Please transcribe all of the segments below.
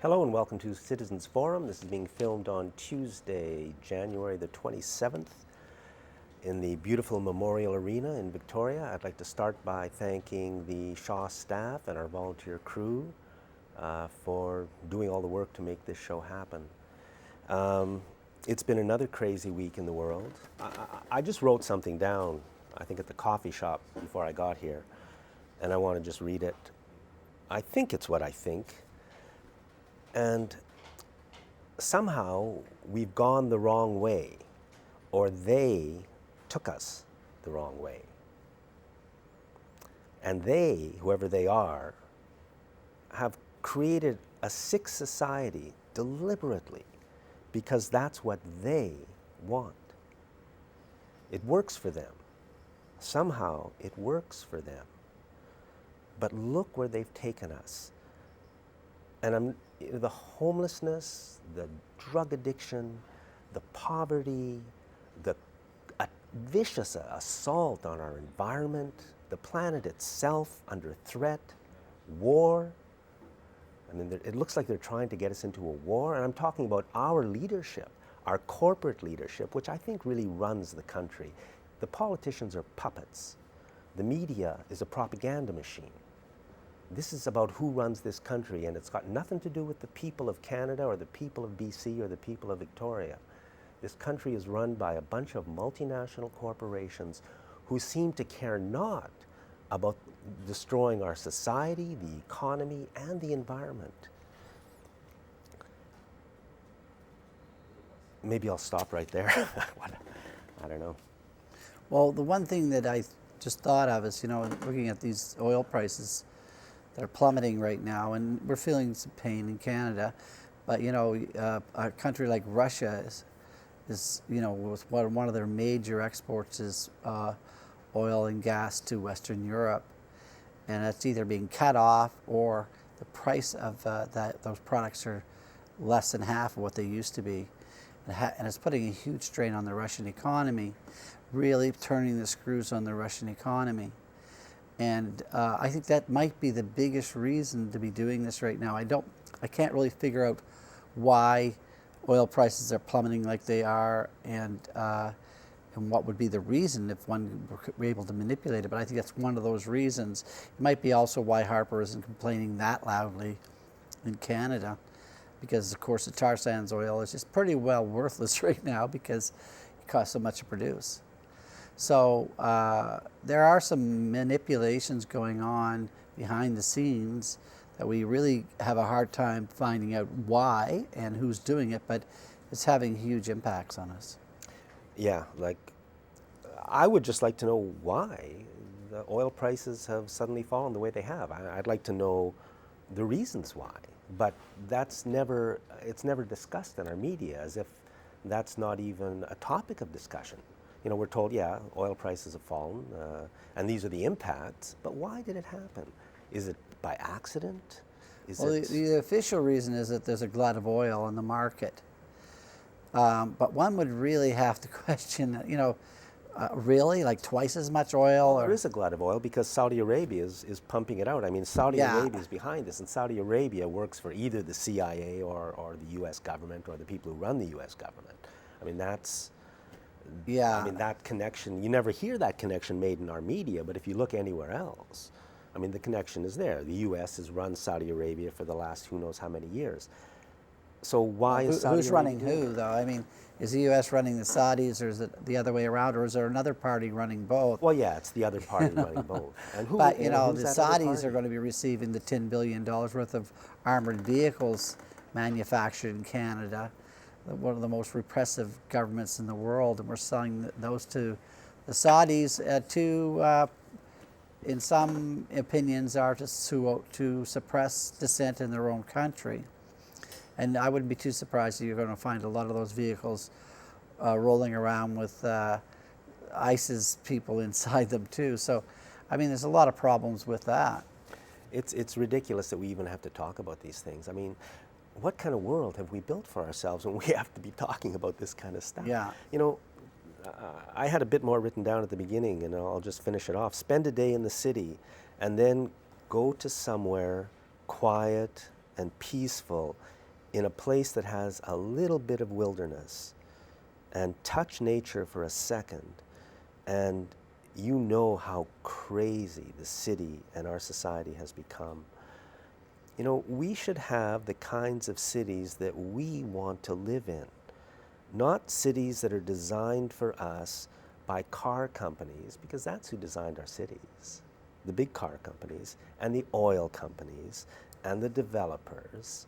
Hello and welcome to Citizens Forum. This is being filmed on Tuesday, January the 27th in the beautiful Memorial Arena in Victoria. I'd like to start by thanking the Shaw staff and our volunteer crew for doing all the work to make this show happen. It's been another crazy week in the world. I just wrote something down, I think at the coffee shop before I got here, and I want to just read it. I think it's what I think. And somehow we've gone the wrong way, or they took us the wrong way. And they, whoever they are, have created a sick society deliberately because that's what they want. It works for them. Somehow it works for them. But look where they've taken us. And the homelessness, the drug addiction, the poverty, the vicious assault on our environment, the planet itself under threat, war. I mean, it looks like they're trying to get us into a war, and I'm talking about our leadership, our corporate leadership, which I think really runs the country. The politicians are puppets. The media is a propaganda machine. This is about who runs this country, and it's got nothing to do with the people of Canada or the people of BC or the people of Victoria. This country is run by a bunch of multinational corporations who seem to care not about destroying our society, the economy, and the environment. Maybe I'll stop right there. I don't know. Well, the one thing that I just thought of is, looking at these oil prices, they're plummeting right now, and we're feeling some pain in Canada. But a country like Russia is one of their major exports is oil and gas to Western Europe, and that's either being cut off or the price of those products are less than half of what they used to be, and it's putting a huge strain on the Russian economy, really turning the screws on the Russian economy. And I think that might be the biggest reason to be doing this right now. I can't really figure out why oil prices are plummeting like they are, and what would be the reason if one were able to manipulate it. But I think that's one of those reasons. It might be also why Harper isn't complaining that loudly in Canada, because of course the tar sands oil is just pretty well worthless right now because it costs so much to produce. So there are some manipulations going on behind the scenes that we really have a hard time finding out why and who's doing it, but it's having huge impacts on us. Yeah, I would just like to know why the oil prices have suddenly fallen the way they have. I'd like to know the reasons why, but it's never discussed in our media, as if that's not even a topic of discussion. We're told, yeah, oil prices have fallen, and these are the impacts, but why did it happen? Is it by accident? The official reason is that there's a glut of oil in the market. But one would really have to question, really, like twice as much oil? There is a glut of oil because Saudi Arabia is pumping it out. I mean, Saudi Arabia is behind this, and Saudi Arabia works for either the CIA or the U.S. government or the people who run the U.S. government. I mean, that connection, you never hear that connection made in our media, but if you look anywhere else, I mean, the connection is there. The U.S. has run Saudi Arabia for the last who knows how many years. So why is Saudi Who's Arabia running who, though? I mean, is the U.S. running the Saudis, or is it the other way around, or is there another party running both? Well, yeah, it's the other party running both. And but, the Saudis are going to be receiving the $10 billion worth of armored vehicles manufactured in Canada, one of the most repressive governments in the world, and we're selling those to the Saudis in some opinions, are to suppress dissent in their own country. And I wouldn't be too surprised if you're going to find a lot of those vehicles rolling around with ISIS people inside them too. So, I mean, there's a lot of problems with that. It's ridiculous that we even have to talk about these things. I mean, what kind of world have we built for ourselves when we have to be talking about this kind of stuff? Yeah. I had a bit more written down at the beginning, and I'll just finish it off. Spend a day in the city, and then go to somewhere quiet, and peaceful in a place that has a little bit of wilderness and touch nature for a second, and you know how crazy the city and our society has become. You know, we should have the kinds of cities that we want to live in, not cities that are designed for us by car companies, because that's who designed our cities. The big car companies and the oil companies and the developers.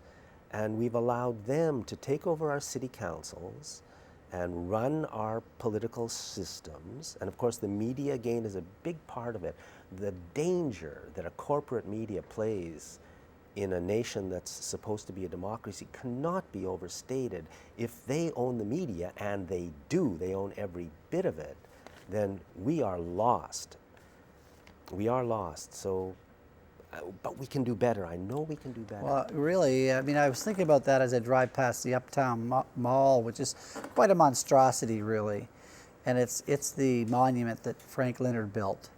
And we've allowed them to take over our city councils and run our political systems. And of course, the media, again, is a big part of it. The danger that a corporate media plays in a nation that's supposed to be a democracy cannot be overstated. If they own the media, and they do, they own every bit of it, then we are lost. We are lost. So, but we can do better. I know we can do better. Well, really, I mean, I was thinking about that as I drive past the Uptown Mall, which is quite a monstrosity, really. And it's the monument that Frank Leonard built.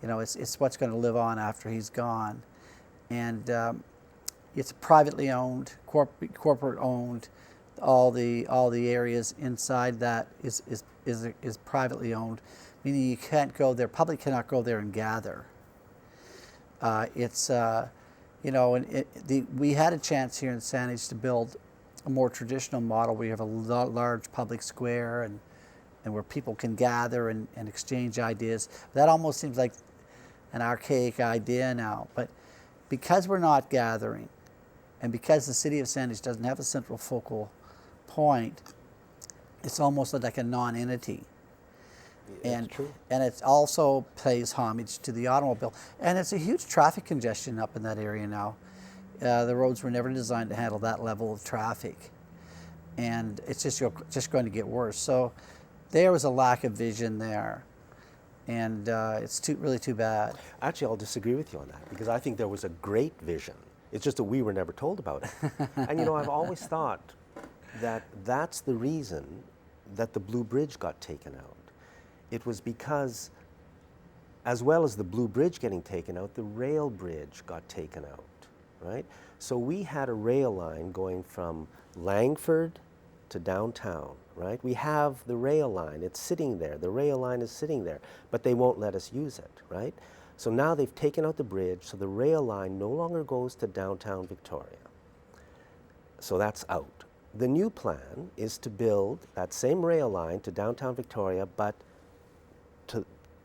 You know, it's what's going to live on after he's gone. And it's privately owned, corporate owned. All the areas inside that is privately owned, meaning you can't go there. Public cannot go there and gather. You know, and we had a chance here in Sandhage to build a more traditional model where you have a large public square and where people can gather and exchange ideas. That almost seems like an archaic idea now, but because we're not gathering, and because the city of Sandhage doesn't have a central focal point, it's almost like a non-entity. That's true. And it also pays homage to the automobile. And it's a huge traffic congestion up in that area now. The roads were never designed to handle that level of traffic. And it's just going to get worse. So there was a lack of vision there. And it's really too bad. Actually, I'll disagree with you on that, because I think there was a great vision. It's just that we were never told about it. And you know, I've always thought that that's the reason that the Blue Bridge got taken out. It was because, as well as the Blue Bridge getting taken out, the rail bridge got taken out, right? So we had a rail line going from Langford to downtown, right? We have the rail line, it's sitting there, the rail line is sitting there, but they won't let us use it, right? So now they've taken out the bridge, so the rail line no longer goes to downtown Victoria. So that's out. The new plan is to build that same rail line to downtown Victoria, but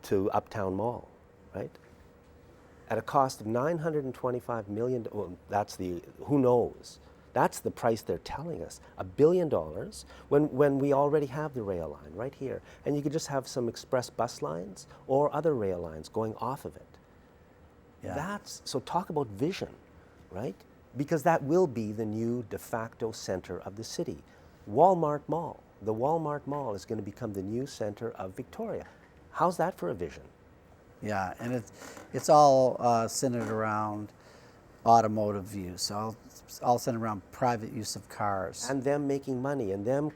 to Uptown Mall, right? At a cost of $925 million, well, that's the, who knows? That's the price they're telling us, $1 billion, when we already have the rail line right here. And you could just have some express bus lines or other rail lines going off of it. Yeah. So talk about vision, right? Because that will be the new de facto center of the city. Walmart Mall, the Walmart Mall is going to become the new center of Victoria. How's that for a vision? Yeah, and it's all centered around automotive use, all centered around private use of cars. And them making money, and them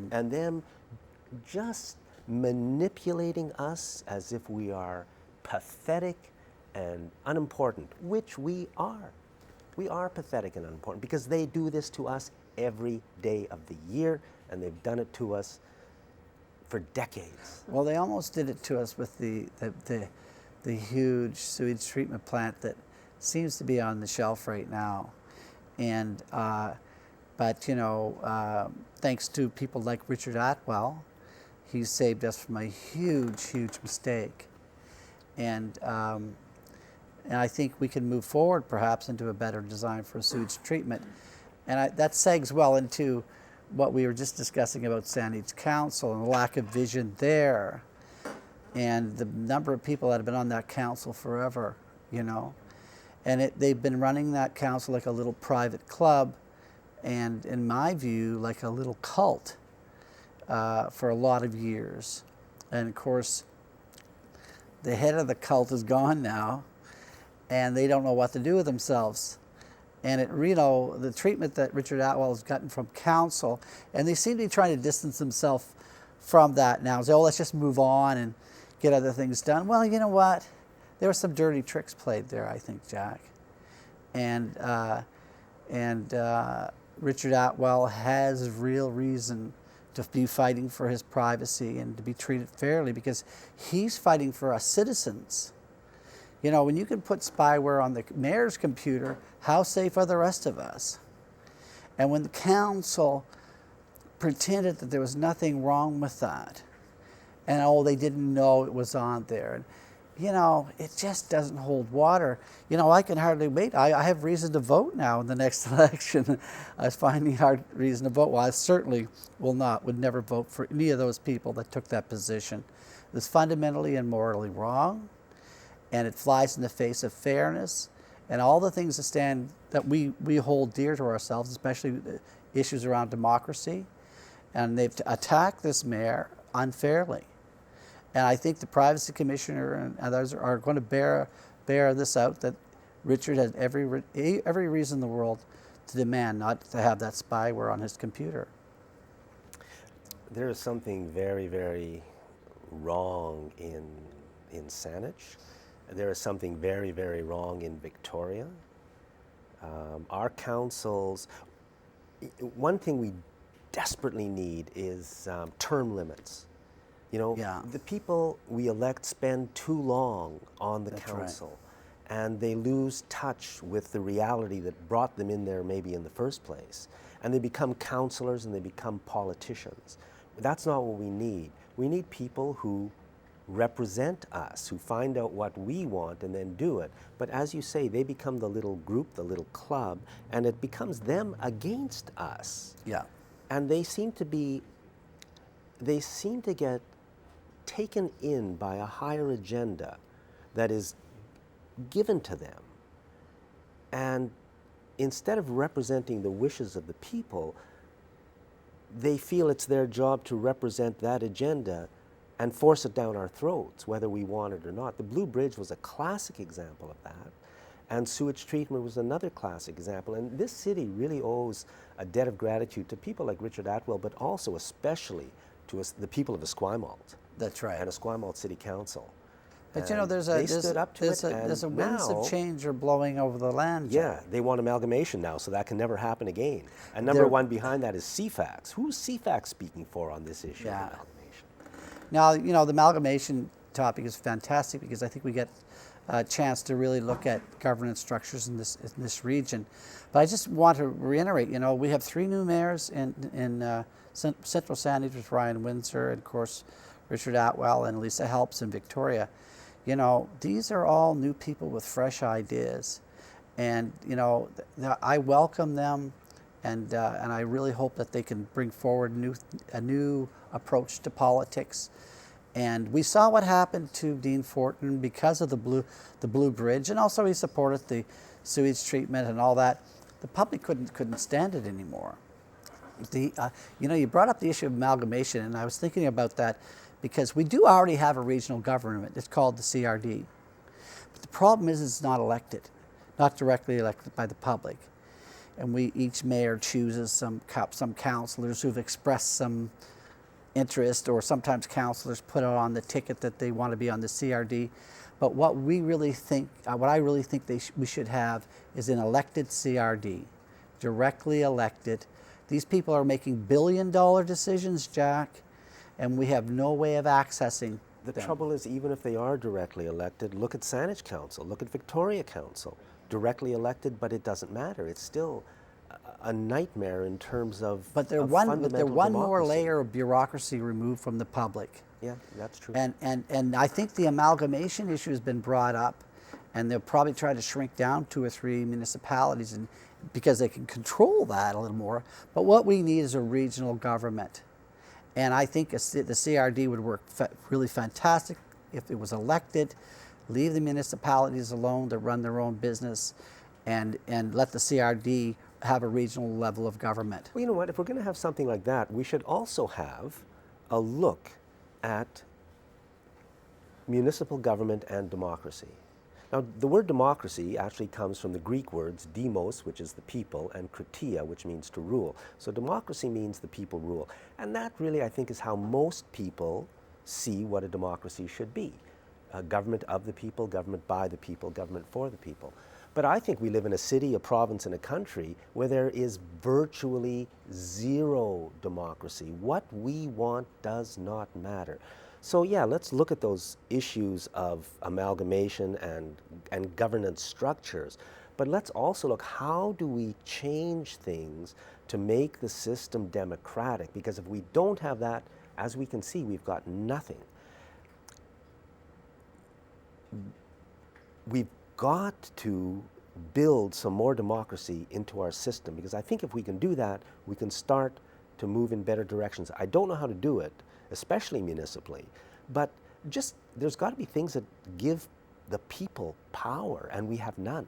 and them just manipulating us as if we are pathetic and unimportant, which we are. We are pathetic and unimportant because they do this to us every day of the year, and they've done it to us for decades. Well, they almost did it to us with the huge sewage treatment plant that seems to be on the shelf right now. And but you know, thanks to people like Richard Atwell, he saved us from a huge mistake. And I think we can move forward perhaps into a better design for sewage treatment. And that segs well into what we were just discussing about Sandhage Council and the lack of vision there, and the number of people that have been on that council forever, you know. And they've been running that council like a little private club, and in my view, like a little cult for a lot of years. And of course, the head of the cult is gone now, and they don't know what to do with themselves. And you know, the treatment that Richard Atwell has gotten from council, and they seem to be trying to distance themselves from that now. Say, oh, let's just move on and get other things done. Well, you know what? There were some dirty tricks played there, I think, Jack. And And Richard Atwell has real reason to be fighting for his privacy and to be treated fairly, because he's fighting for us citizens. You know, when you can put spyware on the mayor's computer, how safe are the rest of us? And when the council pretended that there was nothing wrong with that, and oh, they didn't know it was on there, and you know, it just doesn't hold water. You know, I can hardly wait. I have reason to vote now in the next election. I was finding hard reason to vote. Well, I certainly would never vote for any of those people that took that position. It's fundamentally and morally wrong, and it flies in the face of fairness and all the things that we hold dear to ourselves, especially the issues around democracy. And they've attacked this mayor unfairly. And I think the Privacy Commissioner and others are going to bear this out, that Richard has every reason in the world to demand not to have that spyware on his computer. There is something very, very wrong in Saanich. There is something very, very wrong in Victoria. Our councils, one thing we desperately need is term limits. You know, Yeah. the people we elect spend too long on the That's council, and they lose touch with the reality that brought them in there maybe in the first place. And they become councillors and they become politicians. That's not what we need. We need people who represent us, who find out what we want and then do it. But as you say, they become the little group, the little club, and it becomes them against us. Yeah. And they seem to get taken in by a higher agenda that is given to them. And instead of representing the wishes of the people, they feel it's their job to represent that agenda and force it down our throats, whether we want it or not. The Blue Bridge was a classic example of that, and sewage treatment was another classic example. And this city really owes a debt of gratitude to people like Richard Atwell, but also especially to the people of Esquimalt. That's right. And Esquimalt City Council. But you know, there's they stood up to it, winds now, of change are blowing over the land. Yeah, they want amalgamation now, so that can never happen again. And number one behind that is CFAX. Who's CFAX speaking for on this issue of amalgamation? Now, you know, the amalgamation topic is fantastic, because I think we get a chance to really look at governance structures in this region. But I just want to reiterate, you know, we have 3 new mayors in Central Saanich with Ryan Windsor, and of course Richard Atwell and Lisa Helps in Victoria. You know, these are all new people with fresh ideas, and you know, I welcome them, and I really hope that they can bring forward a new approach to politics. And we saw what happened to Dean Fortin because of the Blue Bridge, and also he supported the sewage treatment and all that. The public couldn't stand it anymore. You know, you brought up the issue of amalgamation, and I was thinking about that, because we do already have a regional government. It's called the CRD. But the problem is it's not elected, not directly elected by the public. And each mayor chooses some councillors who've expressed some interest, or sometimes councillors put it on the ticket that they want to be on the CRD. But what I really think we should have is an elected CRD, directly elected. These people are making billion-dollar decisions, Jack, and we have no way of accessing The them. trouble is, even if they are directly elected, look at Saanich Council, look at Victoria Council. Directly elected, but it doesn't matter. It's still a nightmare in terms of But they're fundamental one more democracy. layer of bureaucracy removed from the public. Yeah, that's true. And I think the amalgamation issue has been brought up, and they'll probably try to shrink down 2 or 3 municipalities, and because they can control that a little more. But what we need is a regional government. And I think the CRD would work really fantastic if it was elected. Leave the municipalities alone to run their own business, and let the CRD have a regional level of government. Well, you know what? If we're going to have something like that, we should also have a look at municipal government and democracy. Now, the word democracy actually comes from the Greek words demos, which is the people, and kratia, which means to rule. So democracy means the people rule. And that really, I think, is how most people see what a democracy should be. Government of the people, government by the people, government for the people. But I think we live in a city, a province, and a country where there is virtually zero democracy. What we want does not matter. So yeah, let's look at those issues of amalgamation and governance structures. But let's also look, how do we change things to make the system democratic? Because if we don't have that, as we can see, we've got nothing. We've got to build some more democracy into our system, because I think if we can do that, we can start to move in better directions. I don't know how to do it, especially municipally, but just there's got to be things that give the people power, and we have none.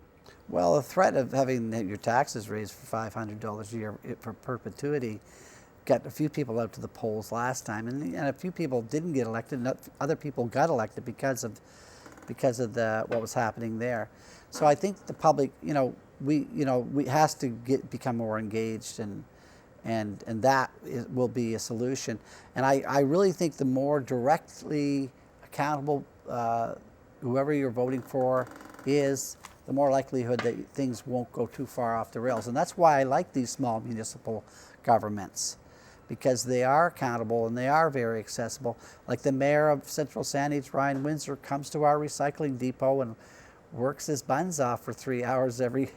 Well, the threat of having your taxes raised for $500 a year for perpetuity got a few people out to the polls last time, and a few people didn't get elected, and other people got elected because of what was happening there. So I think the public, we has to become more engaged, and that will be a solution. And I really think the more directly accountable whoever you're voting for is, the more likelihood that things won't go too far off the rails. And that's why I like these small municipal governments, because they are accountable and they are very accessible. Like the mayor of Central Saanich, Ryan Windsor, comes to our recycling depot and works his buns off for 3 hours every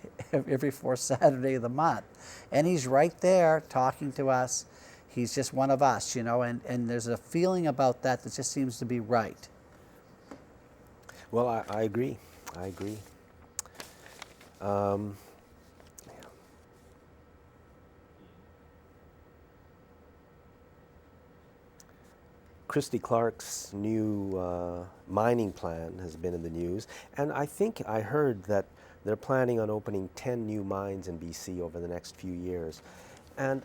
fourth Saturday of the month. And he's right there talking to us. He's just one of us, and there's a feeling about that just seems to be right. Well, I agree. I agree. Christy Clark's new mining plan has been in the news, and I think I heard that they're planning on opening 10 new mines in BC over the next few years. And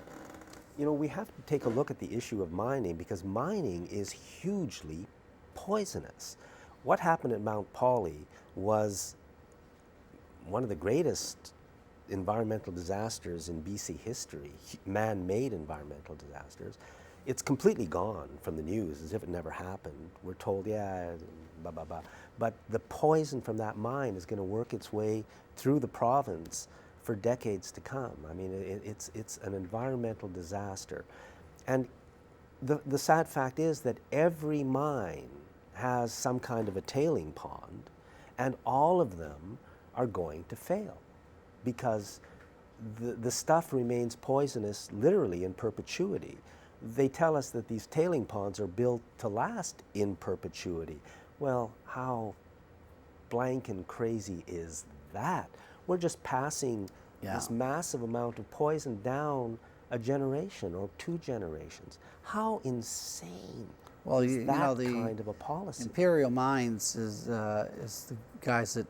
we have to take a look at the issue of mining, because mining is hugely poisonous. What happened at Mount Polley was one of the greatest environmental disasters in BC history, man-made environmental disasters. It's completely gone from the news as if it never happened. We're told, yeah, blah, blah, blah. But the poison from that mine is going to work its way through the province for decades to come. I mean, it's an environmental disaster. And the sad fact is that every mine has some kind of a tailing pond, and all of them are going to fail, because the stuff remains poisonous literally in perpetuity. They tell us that these tailing ponds are built to last in perpetuity. Well, how blank and crazy is that? We're just passing this massive amount of poison down a generation or 2 generations. How insane is that kind of a policy? Imperial Mines is the guys that,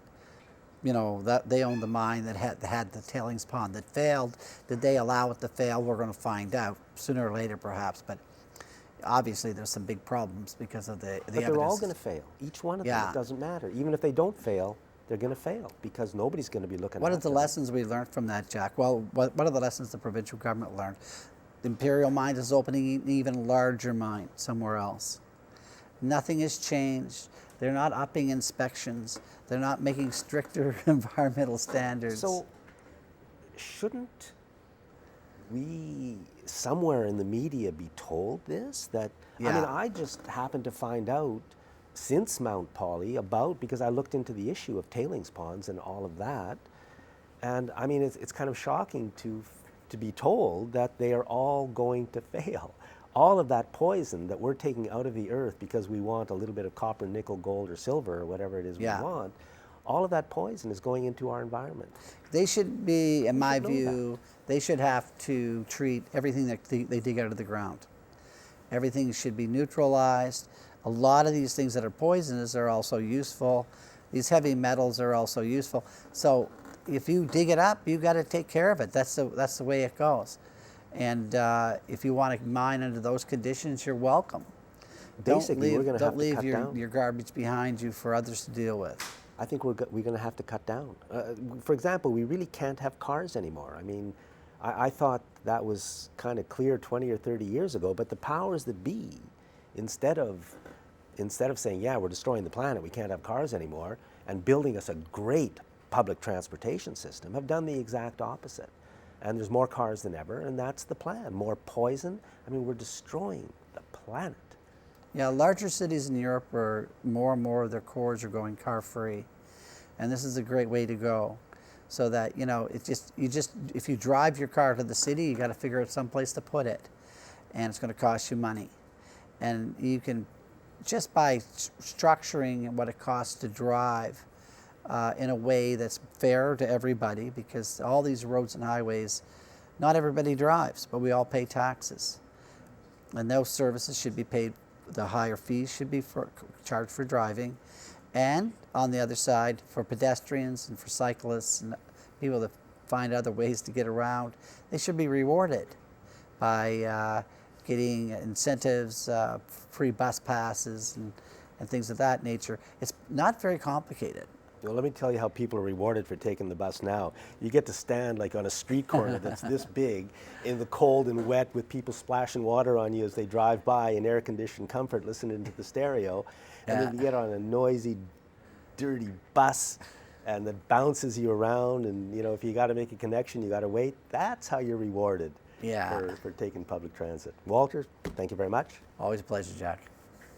that they own the mine that had the tailings pond that failed. Did they allow it to fail? We're going to find out sooner or later, perhaps. But obviously, there's some big problems because of the evidence. But they're all going to fail. Each one of them. It doesn't matter. Even if they don't fail, they're going to fail, because nobody's going to be looking at them. What are the lessons we learned from that, Jack? Well, what are the lessons the provincial government learned? Imperial Mines is opening an even larger mine somewhere else. Nothing has changed. They're not upping inspections. They're not making stricter environmental standards. So shouldn't we somewhere in the media be told this? I mean, I just happened to find out since Mount Polley because I looked into the issue of tailings ponds and all of that. And I mean, it's kind of shocking to be told that they are all going to fail. All of that poison that we're taking out of the earth because we want a little bit of copper, nickel, gold, or silver, or whatever it is we want, all of that poison is going into our environment. They should be, in my view, they should have to treat everything that they dig out of the ground. Everything should be neutralized. A lot of these things that are poisonous are also useful. These heavy metals are also useful. So if you dig it up, you've got to take care of it. That's the way it goes. And if you want to mine under those conditions, you're welcome. Basically, we're going to have to cut down. Don't leave your garbage behind you for others to deal with. I think we're going to have to cut down. For example, we really can't have cars anymore. I mean, I thought that was kind of clear 20 or 30 years ago, but the powers that be, instead of saying, yeah, we're destroying the planet, we can't have cars anymore, and building us a great public transportation system have done the exact opposite. And there's more cars than ever, and that's the plan. More poison. I mean, we're destroying the planet. Yeah, larger cities in Europe are more and more of their cores are going car-free, and this is a great way to go. So that if you drive your car to the city, you got to figure out some place to put it, and it's going to cost you money. And you can just by structuring what it costs to drive in a way that's fair to everybody, because all these roads and highways, not everybody drives, but we all pay taxes, and those services should be paid. The higher fees should be charged for driving, and on the other side, for pedestrians and for cyclists and people that find other ways to get around, they should be rewarded by getting incentives, free bus passes, and things of that nature. It's not very complicated. Well, let me tell you how people are rewarded for taking the bus now. You get to stand like on a street corner that's this big in the cold and wet with people splashing water on you as they drive by in air-conditioned comfort listening to the stereo. And then you get on a noisy, dirty bus and that bounces you around, and if you got to make a connection, you got to wait. That's how you're rewarded for taking public transit. Walter, thank you very much. Always a pleasure, Jack.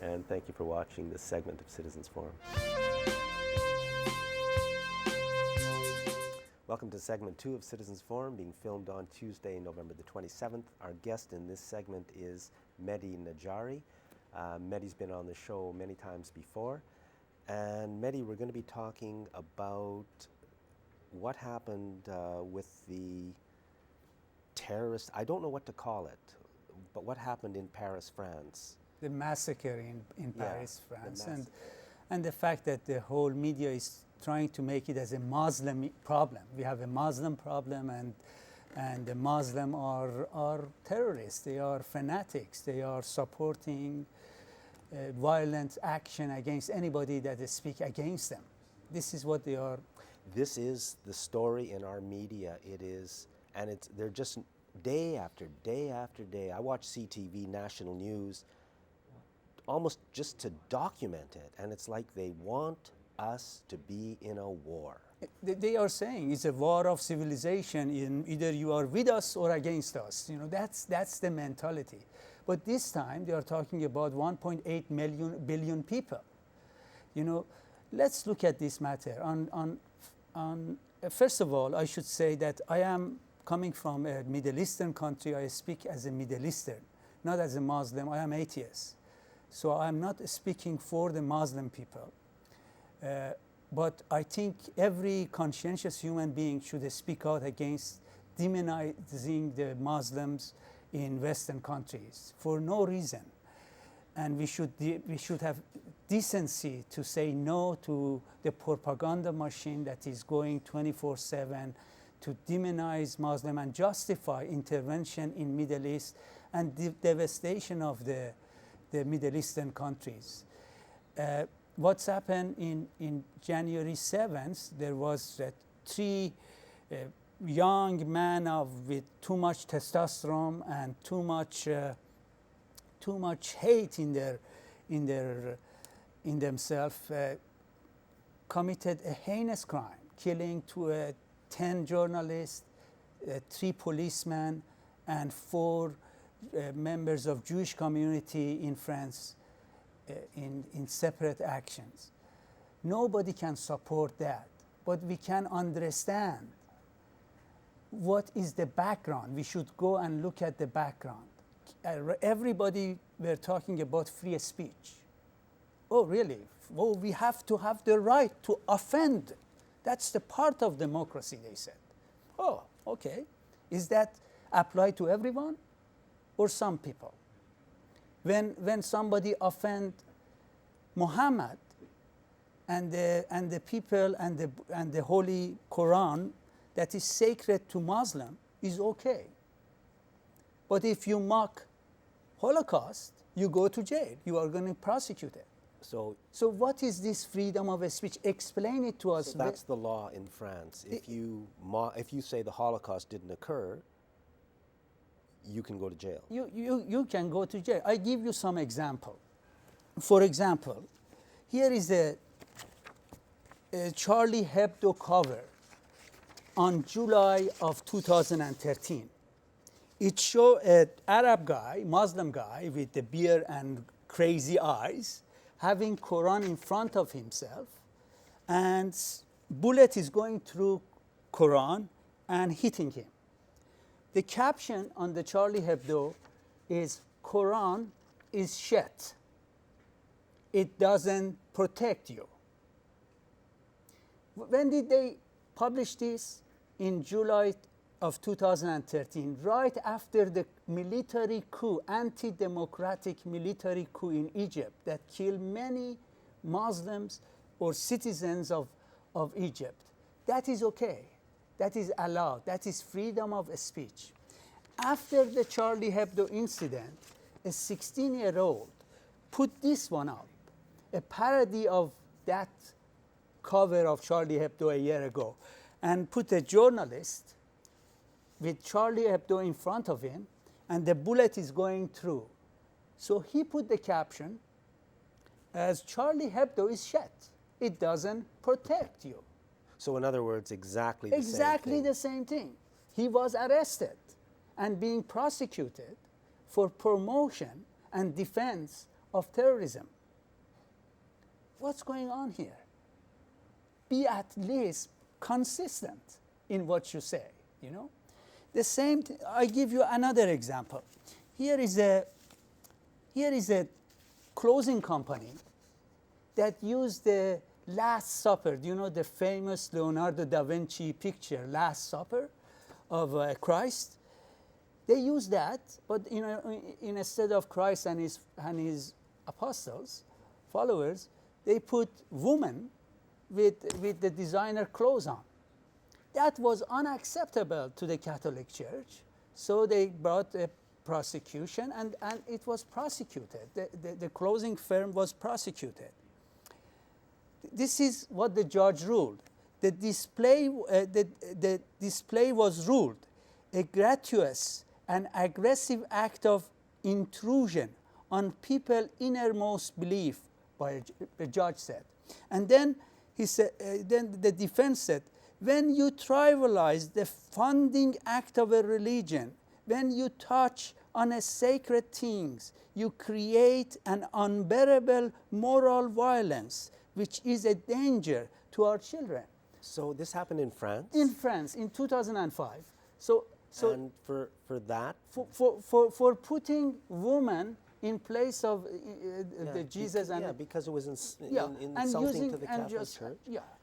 And thank you for watching this segment of Citizens Forum. Welcome to segment 2 of Citizens Forum, being filmed on Tuesday, November the 27th. Our guest in this segment is Mehdi Najari. Mehdi's been on the show many times before. And Mehdi, we're going to be talking about what happened with the terrorist, I don't know what to call it, but what happened in Paris, France? The massacre in Paris, France, and the fact that the whole media is trying to make it as a Muslim problem. We have a Muslim problem, and the Muslim are terrorists. They are fanatics. They are supporting violent action against anybody that speaks against them. This is what they are. This is the story in our media. It is, and they're just day after day after day. I watch CTV National News almost just to document it, and it's like they want us to be in a war. They are saying it's a war of civilization. Either you are with us or against us. That's the mentality. But this time they are talking about 1.8 billion people. Let's look at this matter. First of all, I should say that I am coming from a Middle Eastern country. I speak as a Middle Eastern, not as a Muslim. I am atheist. So I'm not speaking for the Muslim people. But I think every conscientious human being should speak out against demonizing the Muslims in Western countries for no reason. And we should have decency to say no to the propaganda machine that is going 24/7 to demonize Muslim and justify intervention in Middle East and the devastation of the Middle Eastern countries. What's happened in January 7th, there was 3 young men with too much testosterone and too much hate in themselves, committed a heinous crime, killing 10 journalists, 3 policemen, and 4 members of Jewish community in France. In separate actions. Nobody can support that, but we can understand what is the background. We should go and look at the background. Everybody were talking about free speech. Oh, really? Oh, we have to have the right to offend. That's the part of democracy, they said. Oh, okay. Is that applied to everyone or some people? When somebody offend Muhammad and the people and the Holy Quran that is sacred to Muslim is okay. But if you mock Holocaust, you go to jail. You are going to prosecute it. So what is this freedom of speech? Explain it to us. So that's the law in France. If you say the Holocaust didn't occur, you can go to jail. You can go to jail. I give you some example. For example, here is Charlie Hebdo cover on July of 2013. It showed an Arab guy, Muslim guy with the beard and crazy eyes, having Quran in front of himself, and bullet is going through Quran and hitting him. The caption on the Charlie Hebdo is Quran is shit. It doesn't protect you. When did they publish this? In July of 2013, right after the military coup, anti-democratic military coup in Egypt that killed many Muslims or citizens of Egypt. That is okay. That is allowed. That is freedom of speech. After the Charlie Hebdo incident, a 16-year-old put this one up, a parody of that cover of Charlie Hebdo a year ago, and put a journalist with Charlie Hebdo in front of him, and the bullet is going through. So he put the caption as Charlie Hebdo is shit. It doesn't protect you. So in other words, exactly the same Exactly thing. the same thing. He was arrested and being prosecuted for promotion and defense of terrorism. What's going on here? Be at least consistent in what you say, you know? The same, I give you another example. Here is a clothing company that used the Last Supper. Do you know the famous Leonardo da Vinci picture, Last Supper of Christ? They used that, but instead of Christ and his apostles, followers, they put women with the designer clothes on. That was unacceptable to the Catholic Church, so they brought a prosecution, and it was prosecuted. The clothing firm was prosecuted. This is what the judge ruled. The display was ruled a gratuitous and aggressive act of intrusion on people's innermost belief, by the judge said. And then he said, then the defense said, when you trivialize the founding act of a religion, when you touch on a sacred things, you create an unbearable moral violence, which is a danger to our children. So this happened in France? In France, in 2005. And for that? For putting women in place of the Jesus and because it was and insulting using to the and Catholic just Church.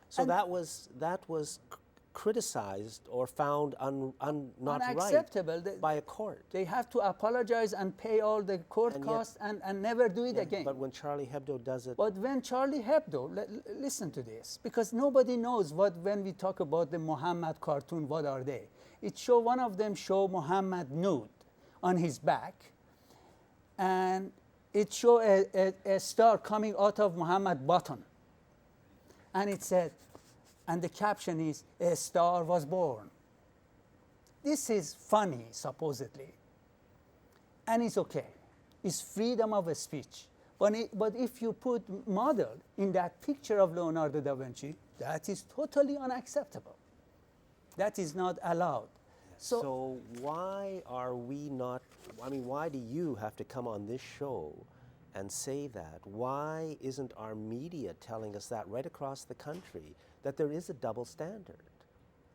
So So that was criticized or found not unacceptable right by a court. They have to apologize and pay all the court And costs and never do it again. But when Charlie Hebdo does it, But when Charlie Hebdo, listen to this, because nobody knows when we talk about the Muhammad cartoon, what are they? One of them show Muhammad nude on his back, and it show a star coming out of Muhammad's button. And it said, and the caption is, a star was born. This is funny, supposedly. And it's okay. It's freedom of speech. But if you put model in that picture of Leonardo da Vinci, that is totally unacceptable. That is not allowed. So why are we not, why do you have to come on this show and say that? Why isn't our media telling us that right across the country, that there is a double standard?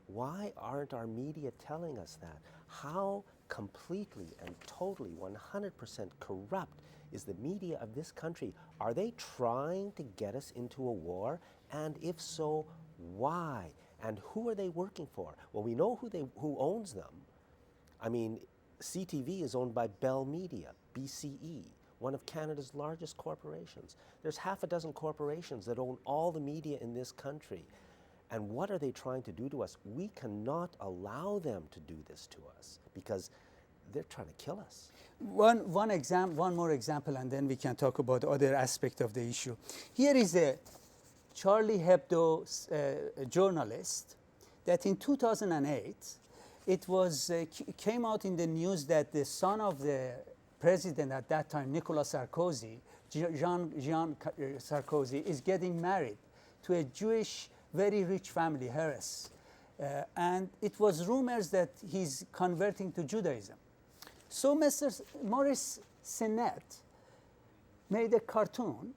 Why aren't our media telling us that? How completely and totally 100% corrupt is the media of this country? Are they trying to get us into a war? And if so, why? And who are they working for? Well, we know who owns them. CTV is owned by Bell Media, BCE, one of Canada's largest corporations. There's half a dozen corporations that own all the media in this country. And what are they trying to do to us? We cannot allow them to do this to us because they're trying to kill us. One more example, and then we can talk about other aspect of the issue. Here is a Charlie Hebdo journalist that in 2008, it was came out in the news that the son of the president at that time, Nicolas Sarkozy, Jean Sarkozy, is getting married to a Jewish very rich family, Harris. And it was rumors that he's converting to Judaism. So Mr. Maurice Sennet made a cartoon,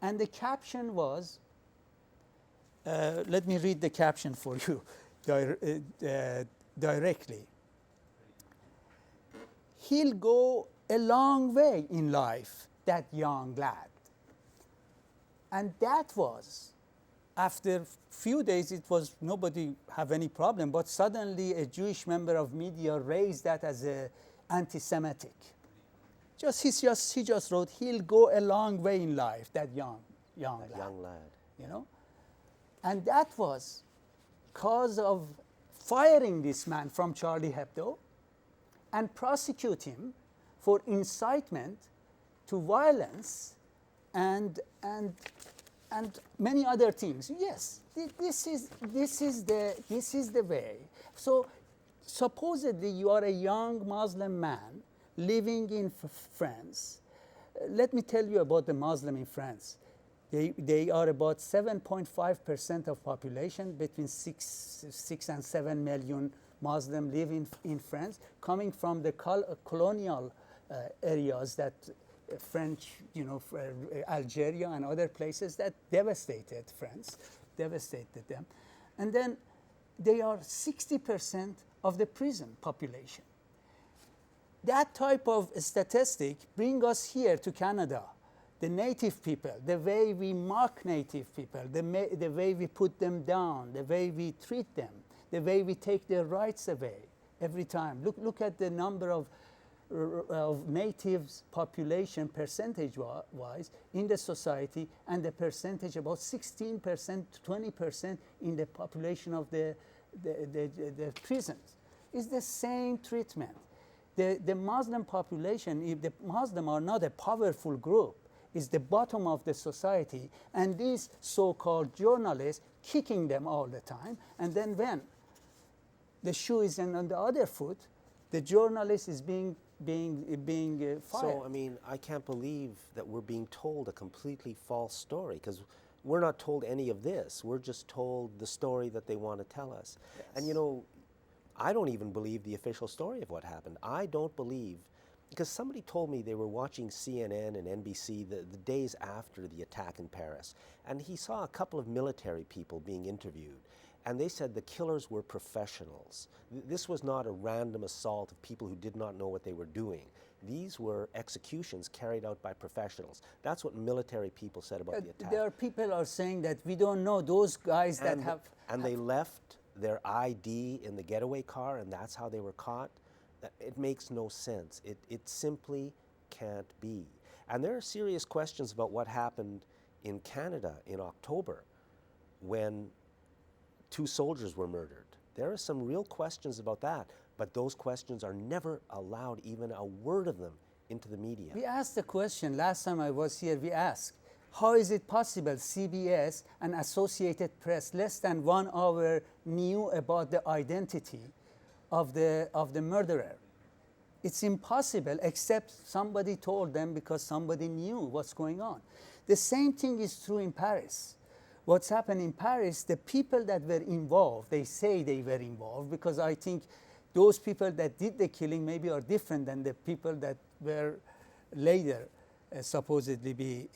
and the caption was, let me read the caption for you directly. He'll go a long way in life, that young lad. And that was, after a few days, it was nobody have any problem, but suddenly a Jewish member of media raised that as a anti-Semitic. He just wrote, he'll go a long way in life, that young lad. You know? And that was cause of firing this man from Charlie Hebdo and prosecute him for incitement to violence and many other things. Yes, this is the way. So supposedly you are a young Muslim man living in France. Let me tell you about the Muslim in France. They are about 7.5% of population, between 6 and 7 million Muslim live in France, coming from the colonial areas that French, Algeria and other places that devastated France, devastated them. And then they are 60% of the prison population. That type of statistic brings us here to Canada. The native people, the way we mock native people, the way we put them down, the way we treat them, the way we take their rights away every time. Look at the number of natives population percentage-wise in the society, and the percentage about 16% to 20% in the population of the prisons. It's the same treatment. The Muslim population, if the Muslims are not a powerful group, is the bottom of the society, and these so-called journalists kicking them all the time, and then when the shoe is on the other foot, the journalist is being fired. So, I mean, I can't believe that we're being told a completely false story, because we're not told any of this. We're just told the story that they want to tell us. Yes. And I don't even believe the official story of what happened. I don't believe, because somebody told me they were watching CNN and NBC the days after the attack in Paris, and he saw a couple of military people being interviewed, and they said the killers were professionals. This was not a random assault of people who did not know what they were doing. These were executions carried out by professionals. That's what military people said about the attack. There are people are saying that we don't know those guys that have... And they left their ID in the getaway car, and that's how they were caught. It makes no sense. It simply can't be. And there are serious questions about what happened in Canada in October when 2 soldiers were murdered. There are some real questions about that, but those questions are never allowed, even a word of them, into the media. We asked the question, last time I was here, we asked, how is it possible CBS and Associated Press less than 1 hour knew about the identity of the murderer? It's impossible, except somebody told them because somebody knew what's going on. The same thing is true in Paris. What's happened in Paris, the people that were involved, they say they were involved, because I think those people that did the killing maybe are different than the people that were later supposedly be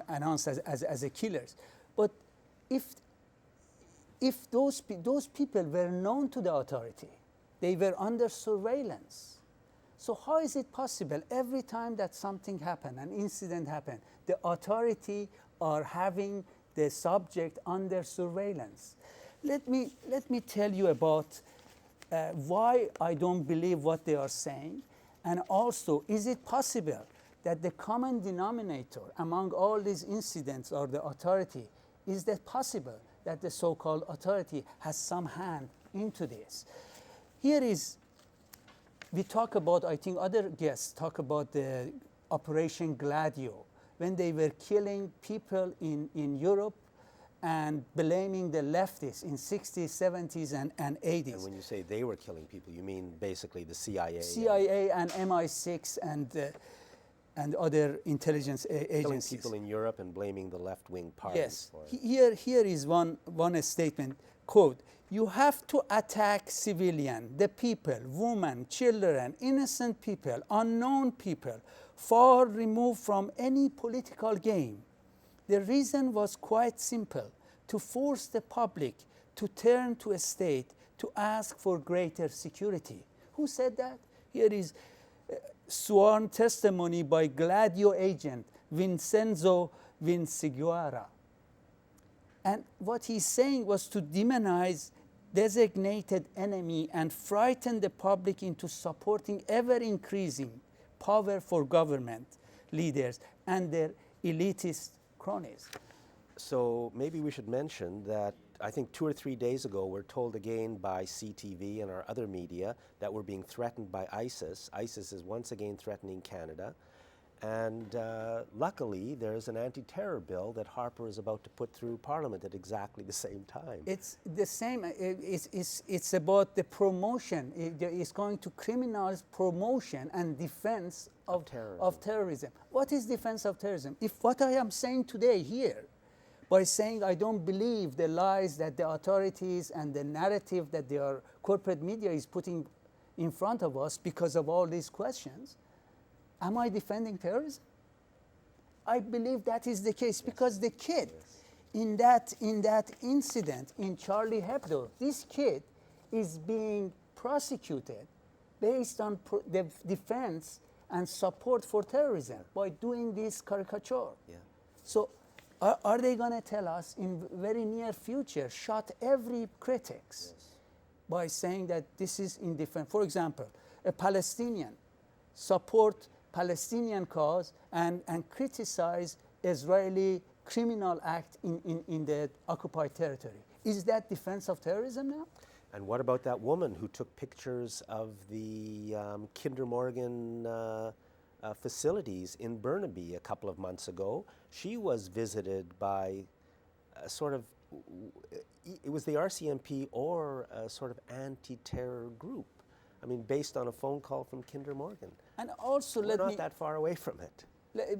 announced as a killers. But if those people were known to the authority, they were under surveillance. So how is it possible every time that something happened, an incident happened, the authority are having the subject under surveillance? Let me tell you about why I don't believe what they are saying, and also, is it possible that the common denominator among all these incidents or the authority, is that possible that the so-called authority has some hand into this? Here is, we talk about, I think other guests talk about the Operation Gladio, when they were killing people in Europe and blaming the leftists in 60s, 70s, and 80s. And when you say they were killing people, you mean basically the CIA? CIA and MI6 and other intelligence Killing agencies. people in Europe and blaming the left-wing parties Yes. for it. Here is one statement, quote, "You have to attack civilian, the people, women, children, innocent people, unknown people, far removed from any political game. The reason was quite simple, to force the public to turn to a state to ask for greater security." Who said that? Here is sworn testimony by Gladio agent Vincenzo Vinciguara. And what he's saying was to demonize designated enemy and frighten the public into supporting ever-increasing power for government leaders and their elitist cronies. So maybe we should mention that I think 2 or 3 days ago we're told again by CTV and our other media that we're being threatened by ISIS. ISIS is once again threatening Canada. And luckily there's an anti-terror bill that Harper is about to put through Parliament at exactly the same time. It's the same, it's about the promotion. It's going to criminalize promotion and defense of terrorism. What is defense of terrorism? If what I am saying today here, by saying I don't believe the lies that the authorities and the narrative that their corporate media is putting in front of us because of all these questions, am I defending terrorism? I believe that is the case because the kid in that incident in Charlie Hebdo, this kid is being prosecuted based on the defense and support for terrorism by doing this caricature. Yeah. So are they going to tell us in very near future, shut every critics by saying that this is indifferent? For example, a Palestinian support Palestinian cause and criticize Israeli criminal act in the occupied territory. Is that defense of terrorism now? And what about that woman who took pictures of the Kinder Morgan facilities in Burnaby a couple of months ago? She was visited by a sort of, it was the RCMP or a sort of anti-terror group. I mean, based on a phone call from Kinder Morgan. And also, We're not that far away from it.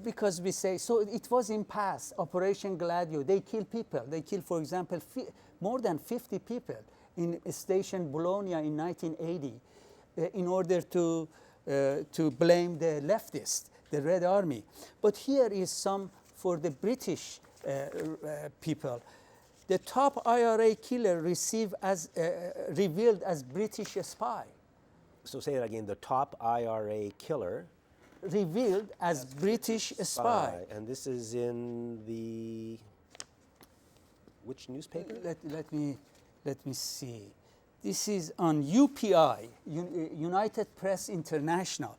Because we say, so it was in past, Operation Gladio, they kill people. They killed, for example, more than 50 people in Station Bologna in 1980 in order to blame the leftists, the Red Army. But here is some for the British people. The top IRA killer revealed as British spy. So say it again, the top IRA killer. Revealed as British spy. And this is in the, which newspaper? Let me see. This is on UPI, United Press International.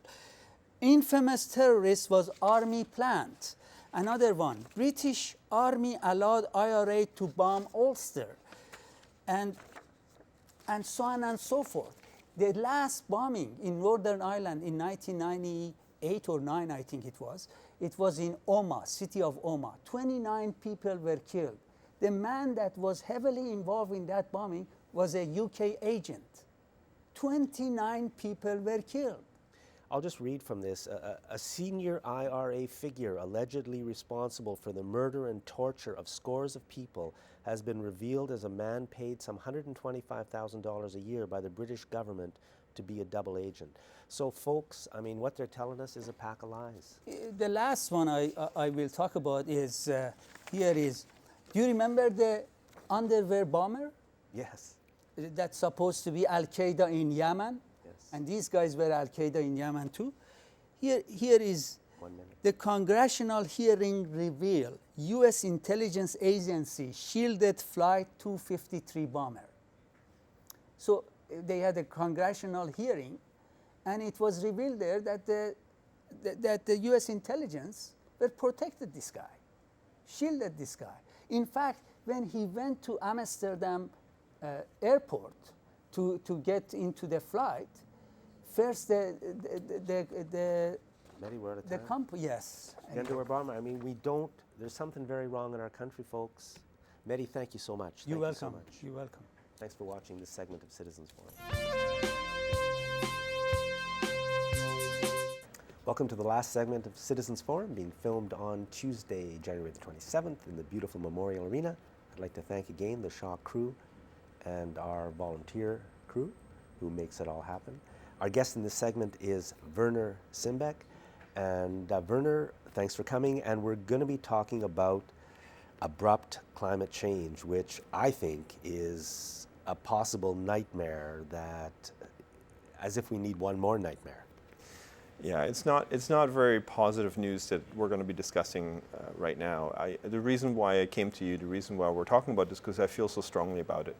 Infamous terrorist was army plant. Another one, British Army allowed IRA to bomb Ulster. And so on and so forth. The last bombing in Northern Ireland in 1998 or 9, I think it was in Omagh, city of Omagh. 29 people were killed. The man that was heavily involved in that bombing was a UK agent. 29 people were killed. I'll just read from this. A senior IRA figure allegedly responsible for the murder and torture of scores of people has been revealed as a man paid some $125,000 a year by the British government to be a double agent. So folks, I mean, what they're telling us is a pack of lies. The last one I will talk about is, here is, do you remember the underwear bomber? Yes. That's supposed to be Al-Qaeda in Yemen? Yes. And these guys were Al-Qaeda in Yemen too. Here is 1 minute. the congressional hearing revealed U.S. intelligence agency shielded Flight 253 bomber. So they had a congressional hearing, and it was revealed there that the U.S. intelligence were protected this guy, shielded this guy. In fact, when he went to Amsterdam airport to get into the flight, first the Mehdi, we're out of time. company, yes. The underwear bomber, I mean, there's something very wrong in our country, folks. Mehdi, thank you so much. You're Thank you welcome. so much. You're welcome. Thanks for watching this segment of Citizens Forum. Welcome to the last segment of Citizens Forum, being filmed on Tuesday, January the 27th in the beautiful Memorial Arena. I'd like to thank again the Shaw crew and our volunteer crew who makes it all happen. Our guest in this segment is Werner Simbeck. And Werner, thanks for coming. And we're going to be talking about abrupt climate change, which I think is a possible nightmare, that as if we need one more nightmare. Yeah, it's not very positive news that we're going to be discussing right now. The reason why I came to you, the reason why we're talking about this, because I feel so strongly about it.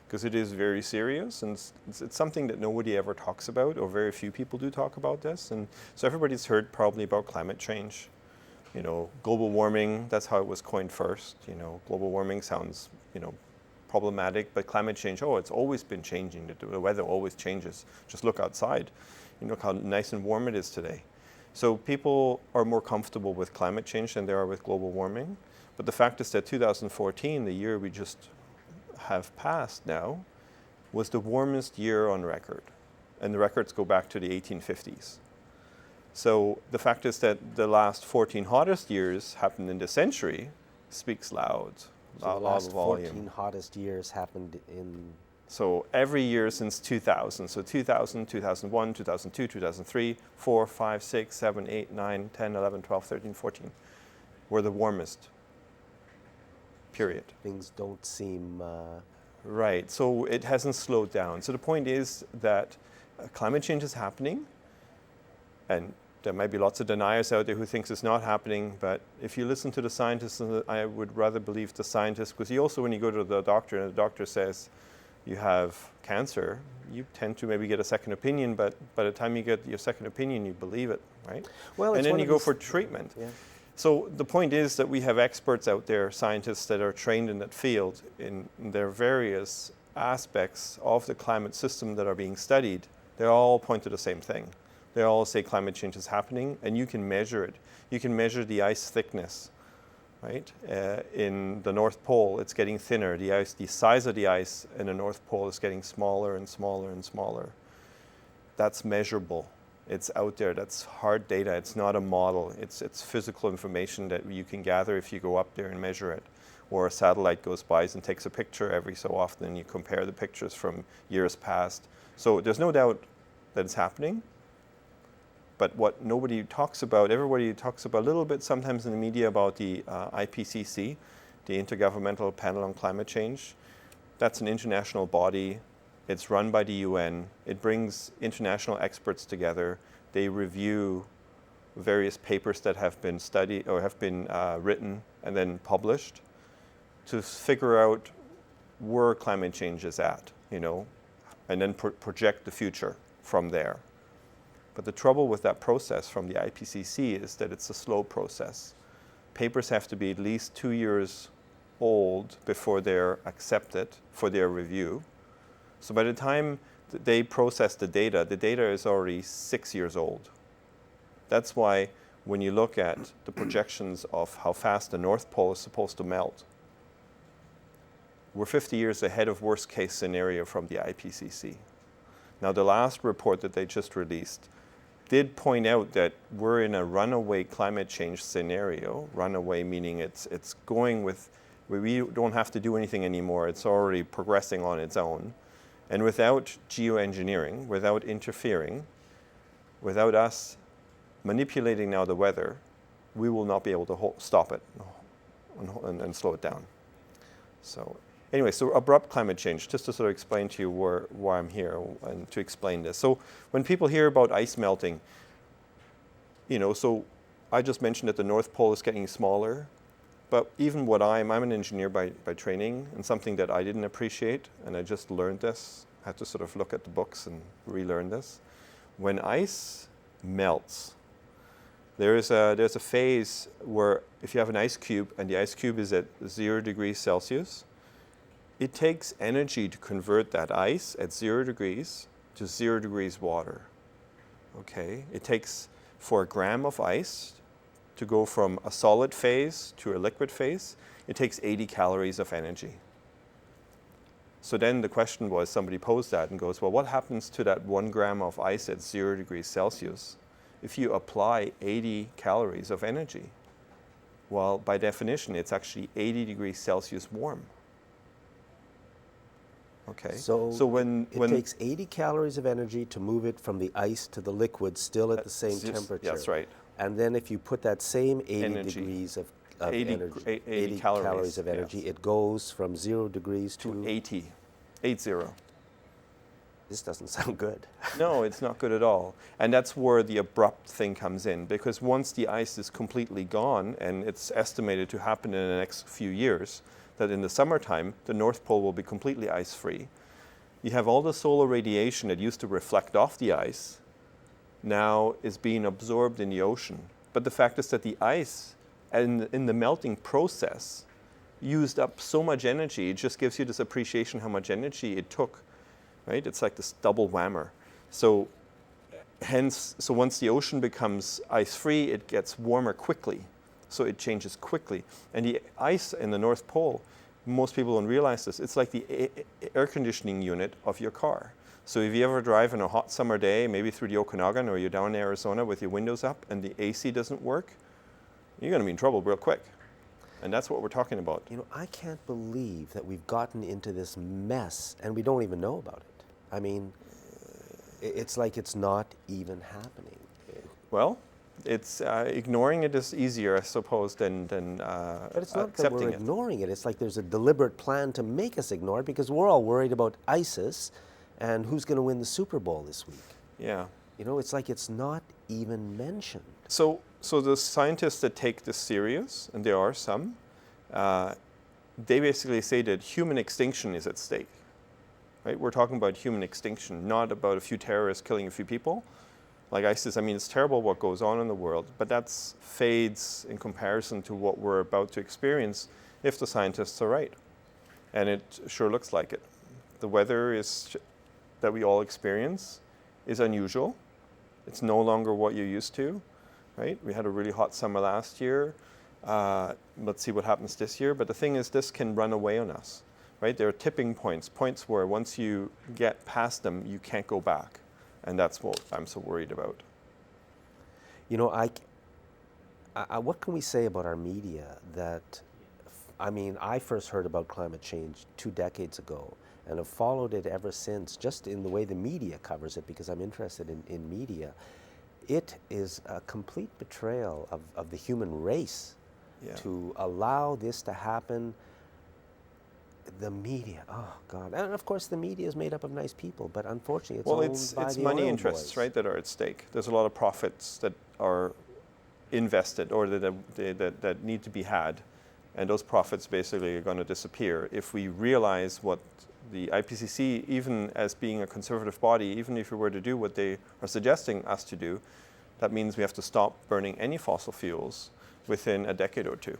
Because it is very serious, and it's something that nobody ever talks about, or very few people do talk about this. And so everybody's heard probably about climate change. You know, global warming, that's how it was coined first. You know, global warming sounds, problematic, but climate change, it's always been changing. The weather always changes. Just look outside. Look how nice and warm it is today. So people are more comfortable with climate change than they are with global warming. But the fact is that 2014, the year we just have passed now, was the warmest year on record. And the records go back to the 1850s. So the fact is that the last 14 hottest years happened in this century speaks loud. So the last 14 hottest years happened in... So every year since 2000, so 2000, 2001, 2002, 2003, 4, 5, 6, 7, 8, 9, 10, 11, 12, 13, 14 were the warmest, period. Things don't seem... Right, so it hasn't slowed down. So the point is that climate change is happening, and there might be lots of deniers out there who thinks it's not happening, but if you listen to the scientists, I would rather believe the scientists, because you also, when you go to the doctor and the doctor says, you have cancer, you tend to maybe get a second opinion, but by the time you get your second opinion, you believe it, right? Well, and then you go for treatment. Yeah. So the point is that we have experts out there, scientists that are trained in that field, in their various aspects of the climate system that are being studied. They all point to the same thing. They all say climate change is happening, and you can measure it. You can measure the ice thickness. Right? In the North Pole, it's getting thinner. The size of the ice in the North Pole is getting smaller and smaller and smaller. That's measurable. It's out there. That's hard data. It's not a model. It's physical information that you can gather if you go up there and measure it. Or a satellite goes by and takes a picture every so often, and you compare the pictures from years past. So there's no doubt that it's happening. But what nobody talks about, everybody talks about a little bit sometimes in the media about the IPCC, the Intergovernmental Panel on Climate Change. That's an international body. It's run by the UN. It brings international experts together. They review various papers that have been studied or have been written and then published to figure out where climate change is at, and then project the future from there. But the trouble with that process from the IPCC is that it's a slow process. Papers have to be at least 2 years old before they're accepted for their review. So by the time they process the data is already 6 years old. That's why when you look at the projections of how fast the North Pole is supposed to melt, we're 50 years ahead of worst case scenario from the IPCC. Now the last report that they just released did point out that we're in a runaway climate change scenario. Runaway meaning it's going with, we don't have to do anything anymore. It's already progressing on its own. And without geoengineering, without interfering, without us manipulating now the weather, we will not be able to stop it and slow it down. So anyway, so abrupt climate change, just to sort of explain to you why I'm here and to explain this. So when people hear about ice melting, so I just mentioned that the North Pole is getting smaller, but even what I'm an engineer by training, and something that I didn't appreciate, and I just learned this, I had to sort of look at the books and relearn this. When ice melts, there's a phase where if you have an ice cube and the ice cube is at 0 degrees Celsius, it takes energy to convert that ice at 0 degrees to 0 degrees water. Okay, it takes for a gram of ice to go from a solid phase to a liquid phase, it takes 80 calories of energy. So then the question was, somebody posed that and goes, well, what happens to that 1 gram of ice at 0 degrees Celsius if you apply 80 calories of energy. Well, by definition, it's actually 80 degrees Celsius warm. Okay. So, when it takes 80 calories of energy to move it from the ice to the liquid, still at the same That's just- temperature. that's right. And then if you put that same 80 Energy. degrees of 80 energy, 80 calories calories, of energy, yes. it goes from 0 degrees to to 80, 80. This doesn't sound good. No, it's not good at all. And that's where the abrupt thing comes in, because once the ice is completely gone, and it's estimated to happen in the next few years, that in the summertime, the North Pole will be completely ice-free. You have all the solar radiation that used to reflect off the ice now is being absorbed in the ocean. But the fact is that the ice, in the melting process, used up so much energy, it just gives you this appreciation how much energy it took, right? It's like this double whammer. So once the ocean becomes ice-free, it gets warmer quickly. So it changes quickly. And the ice in the North Pole, most people don't realize this, it's like the air conditioning unit of your car. So if you ever drive on a hot summer day, maybe through the Okanagan, or you're down in Arizona with your windows up and the AC doesn't work, you're going to be in trouble real quick. And that's what we're talking about. You know, I can't believe that we've gotten into this mess and we don't even know about it. I mean, it's like it's not even happening. Well, it's ignoring it is easier, I suppose, than But it's not that accepting we're it. ignoring it. It's like there's a deliberate plan to make us ignore it because we're all worried about ISIS and who's going to win the Super Bowl this week. Yeah. You know, it's like it's not even mentioned. So the scientists that take this serious, and there are some, they basically say that human extinction is at stake. Right? We're talking about human extinction, not about a few terrorists killing a few people. Like ISIS, I mean, it's terrible what goes on in the world, but that fades in comparison to what we're about to experience if the scientists are right. And it sure looks like it. The weather that we all experience is unusual. It's no longer what you're used to, right? We had a really hot summer last year. Let's see what happens this year. But the thing is, this can run away on us, right? There are tipping points where once you get past them, you can't go back. And that's what I'm so worried about. You know, what can we say about our media that, I mean, I first heard about climate change 2 decades ago and have followed it ever since, just in the way the media covers it, because I'm interested in media. It is a complete betrayal of the human race to allow this to happen. The media, oh God. And of course the media is made up of nice people, but unfortunately it's owned by the money oil interests, boys. right, that are at stake. There's a lot of profits that are invested or that need to be had, and those profits basically are going to disappear if we realize what the IPCC, even as being a conservative body, even if we were to do what they are suggesting us to do, that means we have to stop burning any fossil fuels within a decade or two.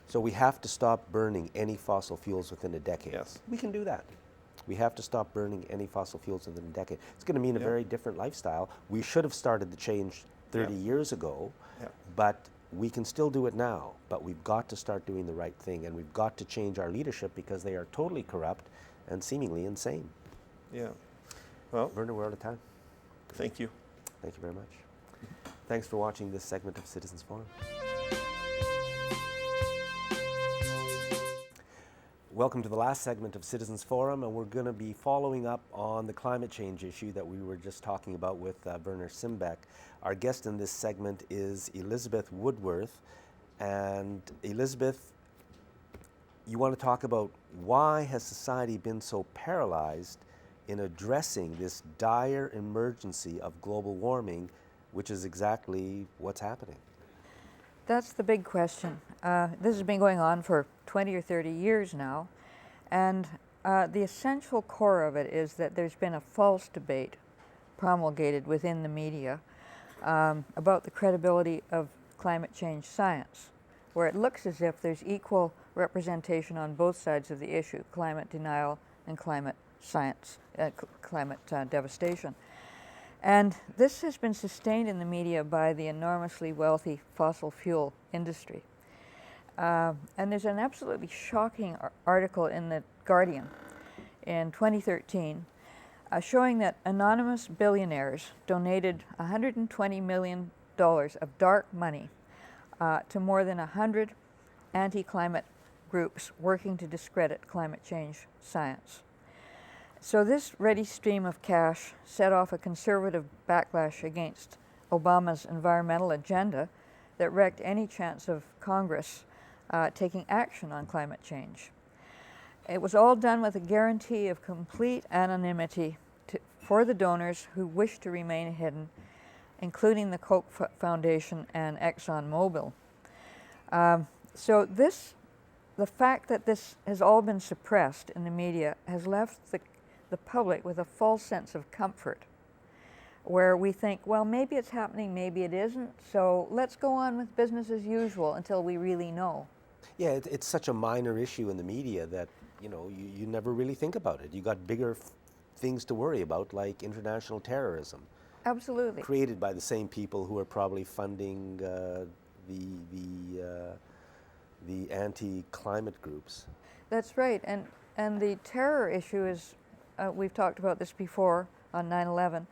So we have to stop burning any fossil fuels within a decade. Yes. We can do that. We have to stop burning any fossil fuels within a decade. It's going to mean a very different lifestyle. We should have started the change 30 years ago, but we can still do it now. But we've got to start doing the right thing, and we've got to change our leadership because they are totally corrupt and seemingly insane. Yeah. Well, Werner, we're out of time. thank you. Thank you very much. Thanks for watching this segment of Citizens Forum. Welcome to the last segment of Citizens Forum, and we're going to be following up on the climate change issue that we were just talking about with Werner Simbeck. Our guest in this segment is Elizabeth Woodworth. And Elizabeth, you want to talk about why has society been so paralyzed in addressing this dire emergency of global warming, which is exactly what's happening? That's the big question. This has been going on for 20 or 30 years now, and the essential core of it is that there's been a false debate promulgated within the media about the credibility of climate change science, where it looks as if there's equal representation on both sides of the issue, climate denial and climate science, climate devastation. And this has been sustained in the media by the enormously wealthy fossil fuel industry. And there's an absolutely shocking article in The Guardian in 2013 showing that anonymous billionaires donated $120 million of dark money to more than 100 anti-climate groups working to discredit climate change science. So this ready stream of cash set off a conservative backlash against Obama's environmental agenda that wrecked any chance of Congress taking action on climate change. It was all done with a guarantee of complete anonymity for the donors who wished to remain hidden, including the Koch Foundation and ExxonMobil. So the fact that this has all been suppressed in the media has left the public with a false sense of comfort, where we think, well, maybe it's happening, maybe it isn't, so let's go on with business as usual until we really know. Yeah, it's such a minor issue in the media that, you never really think about it. You got bigger things to worry about, like international terrorism. Absolutely. Created by the same people who are probably funding the anti-climate groups. That's right, and the terror issue is, we've talked about this before on 9/11,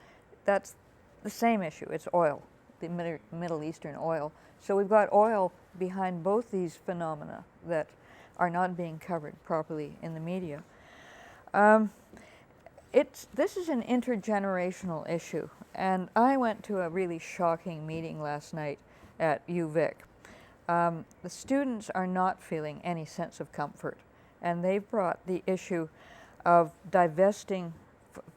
that's the same issue. It's oil, the Middle Eastern oil. So we've got oil behind both these phenomena that are not being covered properly in the media. This is an intergenerational issue, and I went to a really shocking meeting last night at UVic. The students are not feeling any sense of comfort, and they've brought the issue of divesting.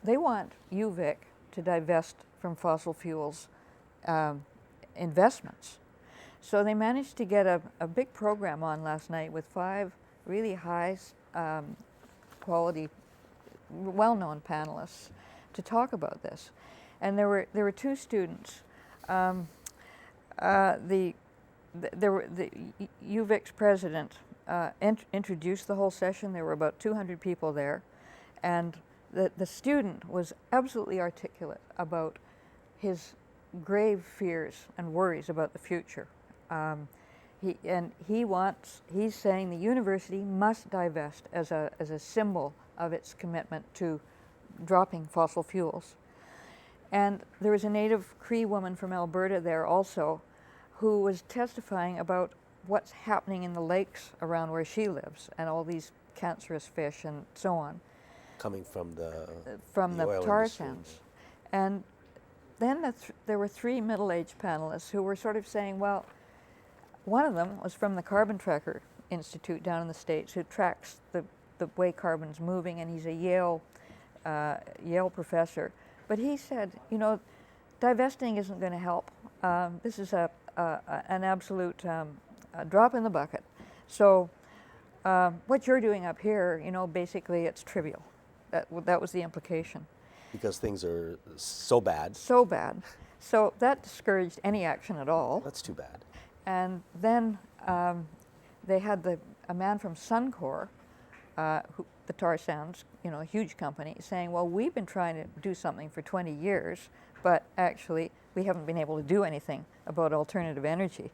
They want UVic to divest from fossil fuels investments. So they managed to get a big program on last night with 5 really high quality, well-known panelists to talk about this. And there were 2 students. The UVic's president introduced the whole session. There were about 200 people there, and the student was absolutely articulate about his grave fears and worries about the future. He's saying the university must divest as a symbol of its commitment to dropping fossil fuels. And there was a native Cree woman from Alberta there also, who was testifying about what's happening in the lakes around where she lives and all these cancerous fish and so on. Coming from the oil tar industry. sands. And then there were 3 middle-aged panelists who were sort of saying, well, one of them was from the Carbon Tracker Institute down in the States, who tracks the way carbon's moving, and he's a Yale professor. But he said, divesting isn't going to help. This is an absolute drop in the bucket. So what you're doing up here, basically it's trivial. That was the implication. Because things are so bad. So bad. So that discouraged any action at all. That's too bad. And then they had a man from Suncor, the tar sands, a huge company, saying, well, we've been trying to do something for 20 years, but actually we haven't been able to do anything about alternative energy.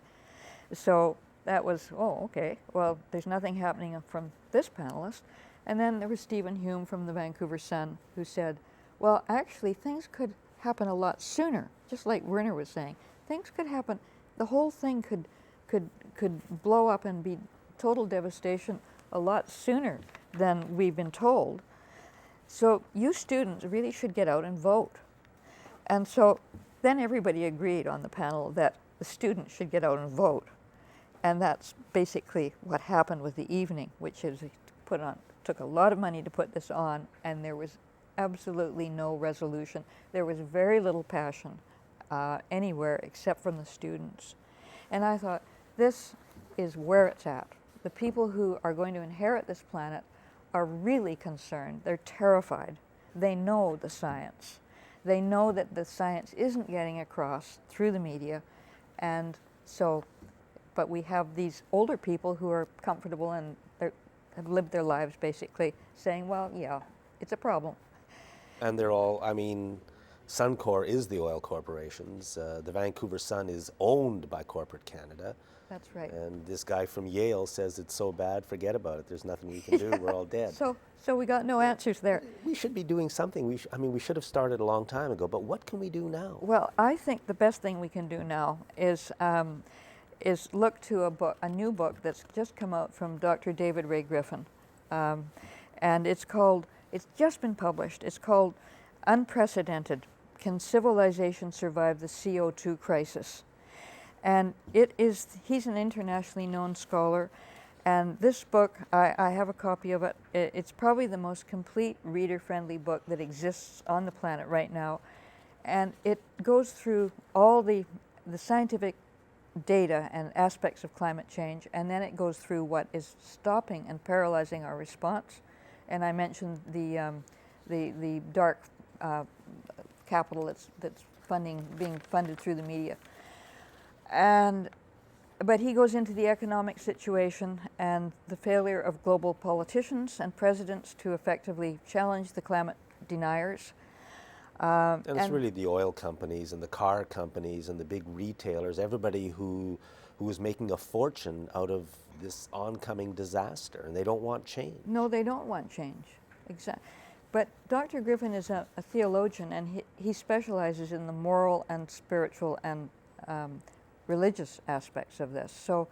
So that was, okay, well, there's nothing happening from this panelist. And then there was Stephen Hume from the Vancouver Sun, who said, well, actually things could happen a lot sooner, just like Werner was saying. Things could happen, the whole thing could blow up and be total devastation a lot sooner than we've been told. So you students really should get out and vote. And so then everybody agreed on the panel that the students should get out and vote. And that's basically what happened with the evening, which is took a lot of money to put this on, and there was absolutely no resolution. There was very little passion anywhere except from the students. And I thought, this is where it's at. The people who are going to inherit this planet are really concerned. They're terrified. They know the science. They know that the science isn't getting across through the media. And so, but we have these older people who are comfortable and have lived their lives basically saying, well, yeah, it's a problem. And they're all, Suncor is the oil corporations. The Vancouver Sun is owned by corporate Canada. That's right. And this guy from Yale says it's so bad, forget about it. There's nothing we can do. We're all dead. So we got no answers there. We should be doing something. I mean, we should have started a long time ago. But what can we do now? Well, I think the best thing we can do now is look to a new book that's just come out from Dr. David Ray Griffin, and it's just been published. It's called Unprecedented: Can Civilization Survive the CO2 Crisis? And he's an internationally known scholar, and this book, I have a copy of it. It's probably the most complete reader-friendly book that exists on the planet right now, and it goes through all the scientific data and aspects of climate change, and then it goes through what is stopping and paralyzing our response. And I mentioned the dark capital that's being funded through the media. But he goes into the economic situation and the failure of global politicians and presidents to effectively challenge the climate deniers. And it's really the oil companies and the car companies and the big retailers, everybody who is making a fortune out of this oncoming disaster, and they don't want change. No, they don't want change. Exactly. But Dr. Griffin is a theologian, and he specializes in the moral and spiritual and religious aspects of this. So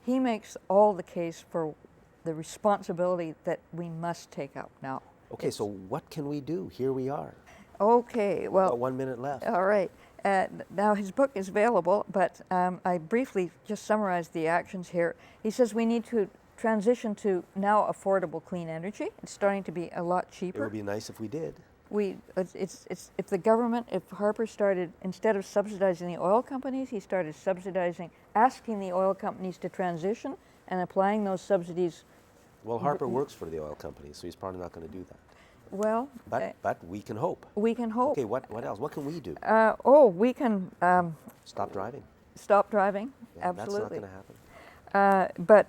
he makes all the case for the responsibility that we must take up now. Okay, so what can we do? Here we are. Okay, well, About 1 minute left. all right. Now his book is available, but I briefly just summarized the actions here. He says we need to transition to now affordable clean energy. It's starting to be a lot It cheaper. would be nice if we did. If the government, if Harper started, instead of subsidizing the oil companies, he started asking the oil companies to transition and applying those subsidies. Well, Harper works for the oil companies, so he's probably not going to do that. Well, But we can hope. we can hope. Okay, what else? What can we do? We can Stop driving. stop driving, Yeah, absolutely. That's not going to happen. But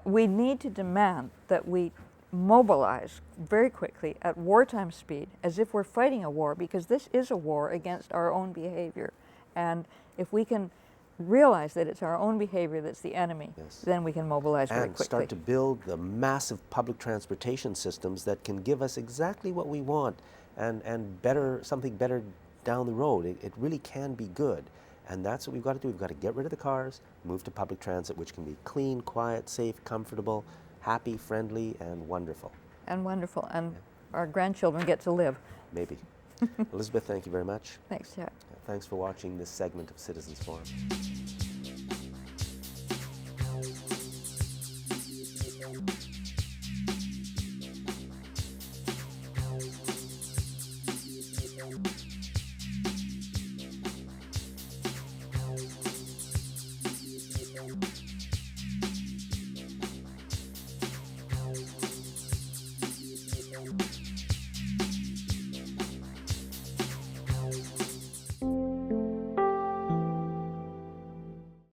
we need to demand that we mobilize very quickly at wartime speed, as if we're fighting a war, because this is a war against our own behavior. And if we can realize that it's our own behavior that's the enemy, Yes. then we can mobilize very And quickly. start to build the massive public transportation systems that can give us exactly what we want and something better down the road. It really can be good. And that's what we've got to do. We've got to get rid of the cars, move to public transit, which can be clean, quiet, safe, comfortable, happy, friendly, and wonderful. And wonderful. And our grandchildren get to live. Maybe. Elizabeth, thank you very much. Thanks, Jack. Thanks for watching this segment of Citizens Forum.